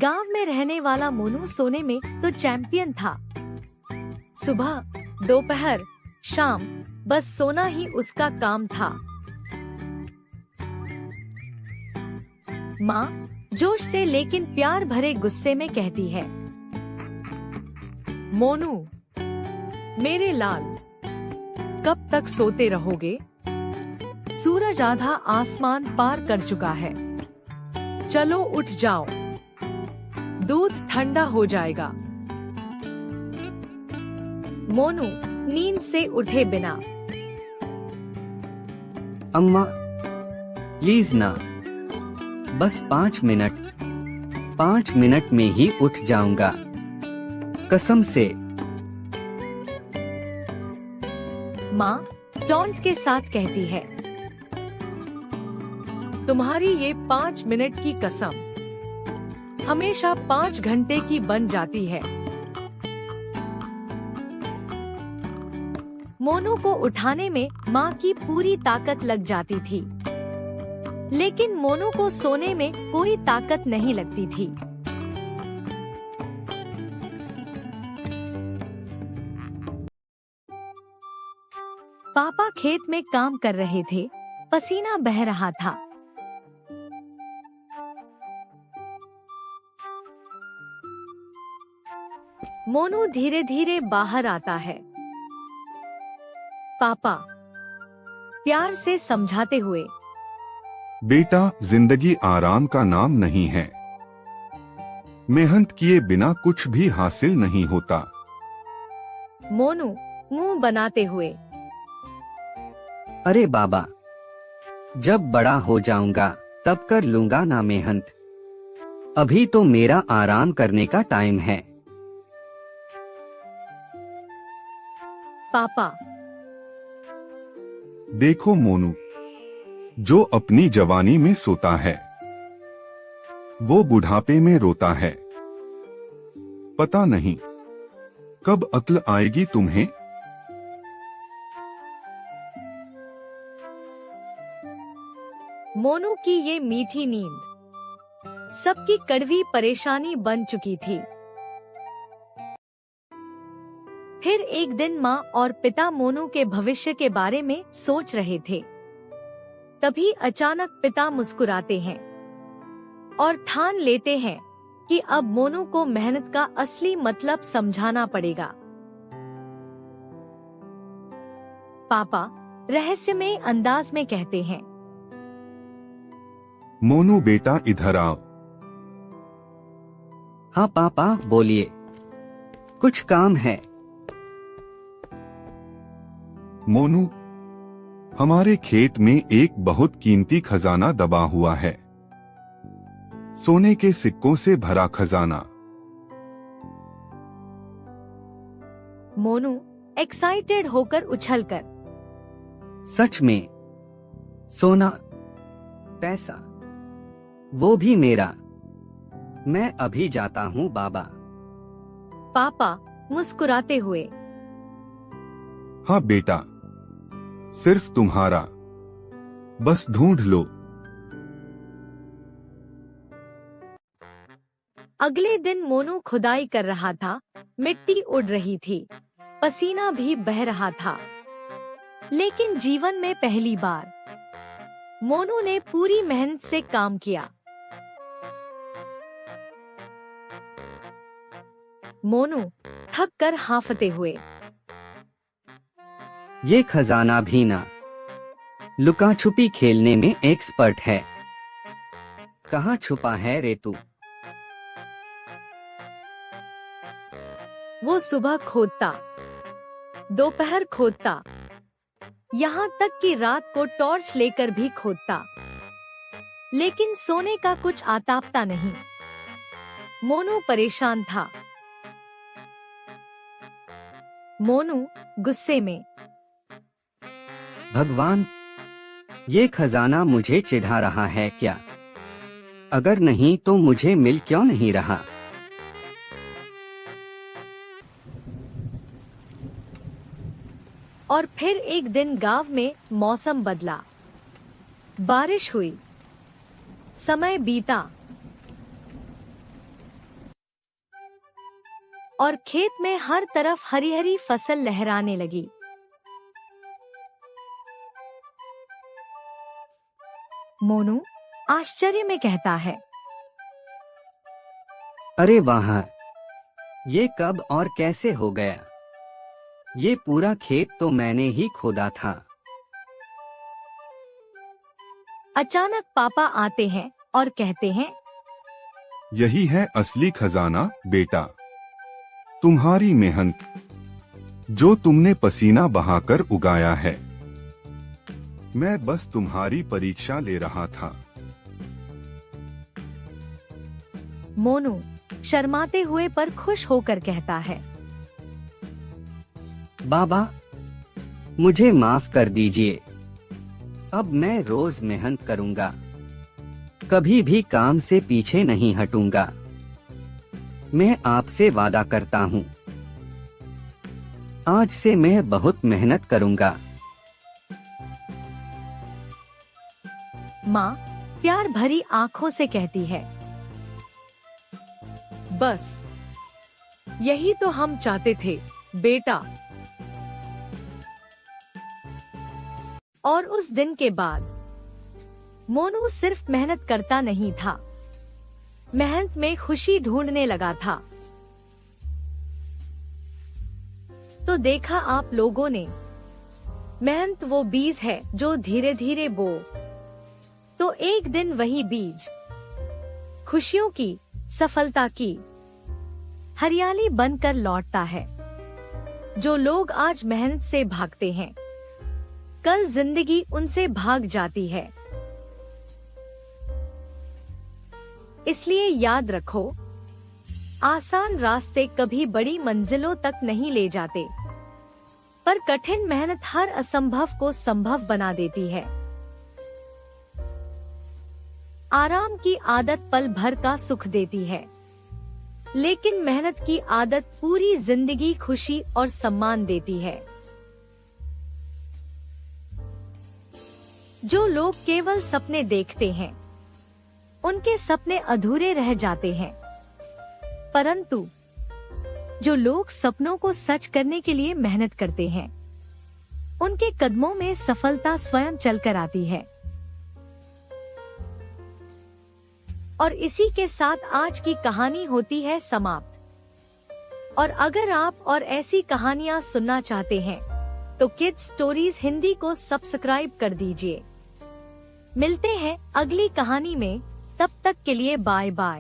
गांव में रहने वाला मोनू सोने में तो चैंपियन था। सुबह, दोपहर, शाम, बस सोना ही उसका काम था। माँ जोश से लेकिन प्यार भरे गुस्से में कहती है, मोनू, मेरे लाल, कब तक सोते रहोगे? सूरज आधा आसमान पार कर चुका है। चलो उठ जाओ, दूध ठंडा हो जाएगा। मोनू नींद से उठे बिना, अम्मा प्लीज ना, बस 5 मिनट, 5 मिनट में ही उठ जाऊंगा, कसम से। माँ टॉन्ट के साथ कहती है, तुम्हारी ये 5 मिनट की कसम हमेशा 5 घंटे की बन जाती है। मोनू को उठाने में माँ की पूरी ताकत लग जाती थी, लेकिन मोनू को सोने में कोई ताकत नहीं लगती थी। पापा खेत में काम कर रहे थे, पसीना बह रहा था। मोनू धीरे धीरे बाहर आता है। पापा प्यार से समझाते हुए, बेटा, जिंदगी आराम का नाम नहीं है। मेहनत किए बिना कुछ भी हासिल नहीं होता। मोनू मुंह बनाते हुए, अरे बाबा, जब बड़ा हो जाऊंगा तब कर लूंगा ना मेहनत, अभी तो मेरा आराम करने का टाइम है। पापा देखो मोनू, जो अपनी जवानी में सोता है वो बुढ़ापे में रोता है। पता नहीं कब अक्ल आएगी तुम्हें। मोनू की ये मीठी नींद सबकी कड़वी परेशानी बन चुकी थी। फिर एक दिन माँ और पिता मोनू के भविष्य के बारे में सोच रहे थे। तभी अचानक पिता मुस्कुराते हैं और ठान लेते हैं कि अब मोनू को मेहनत का असली मतलब समझाना पड़ेगा। पापा रहस्यमय अंदाज में कहते हैं, मोनू बेटा, इधर आओ। हाँ पापा बोलिए, कुछ काम है। मोनू, हमारे खेत में एक बहुत कीमती खजाना दबा हुआ है, सोने के सिक्कों से भरा खजाना। मोनू एक्साइटेड होकर उछलकर, सच में? सोना, पैसा, वो भी मेरा? मैं अभी जाता हूँ बाबा। पापा मुस्कुराते हुए, हाँ बेटा, सिर्फ तुम्हारा, बस ढूंढ लो। अगले दिन मोनू खुदाई कर रहा था। मिट्टी उड़ रही थी, पसीना भी बह रहा था, लेकिन जीवन में पहली बार मोनू ने पूरी मेहनत से काम किया। मोनू थक कर हांफते हुए, ये खजाना भी ना, लुका छुपी खेलने में एक्सपर्ट है। कहाँ छुपा है रे तू? वो सुबह खोदता, दोपहर खोदता, यहाँ तक कि रात को टॉर्च लेकर भी खोदता, लेकिन सोने का कुछ आतापता नहीं। मोनू परेशान था। मोनू गुस्से में, भगवान, ये खजाना मुझे चिढ़ा रहा है क्या? अगर नहीं तो मुझे मिल क्यों नहीं रहा? और फिर एक दिन गांव में मौसम बदला, बारिश हुई, समय बीता। और खेत में हर तरफ हरी हरी फसल लहराने लगी। मोनू आश्चर्य में कहता है, अरे वाह, ये कब और कैसे हो गया? ये पूरा खेत तो मैंने ही खोदा था। अचानक पापा आते हैं और कहते हैं, यही है असली खजाना बेटा, तुम्हारी मेहनत, जो तुमने पसीना बहाकर उगाया है। मैं बस तुम्हारी परीक्षा ले रहा था। मोनू शर्माते हुए पर खुश होकर कहता है, बाबा, मुझे माफ कर दीजिए। अब मैं रोज मेहनत करूंगा, कभी भी काम से पीछे नहीं हटूंगा। मैं आपसे वादा करता हूँ, आज से मैं बहुत मेहनत करूंगा। माँ प्यार भरी आंखों से कहती है, बस यही तो हम चाहते थे बेटा। और उस दिन के बाद मोनू सिर्फ मेहनत करता नहीं था, मेहनत में खुशी ढूंढने लगा था। तो देखा आप लोगों ने, मेहनत वो बीज है जो धीरे धीरे बो, तो एक दिन वही बीज खुशियों की, सफलता की हरियाली बनकर लौटता है। जो लोग आज मेहनत से भागते हैं, कल जिंदगी उनसे भाग जाती है। इसलिए याद रखो, आसान रास्ते कभी बड़ी मंजिलों तक नहीं ले जाते, पर कठिन मेहनत हर असंभव को संभव बना देती है। आराम की आदत पल भर का सुख देती है, लेकिन मेहनत की आदत पूरी जिंदगी खुशी और सम्मान देती है। जो लोग केवल सपने देखते हैं, उनके सपने अधूरे रह जाते हैं, परंतु जो लोग सपनों को सच करने के लिए मेहनत करते हैं, उनके कदमों में सफलता स्वयं चलकर आती है। और इसी के साथ आज की कहानी होती है समाप्त। और अगर आप और ऐसी कहानियां सुनना चाहते हैं, तो किड्स स्टोरीज हिंदी को सब्सक्राइब कर दीजिए। मिलते हैं अगली कहानी में, तब तक के लिए बाय बाय।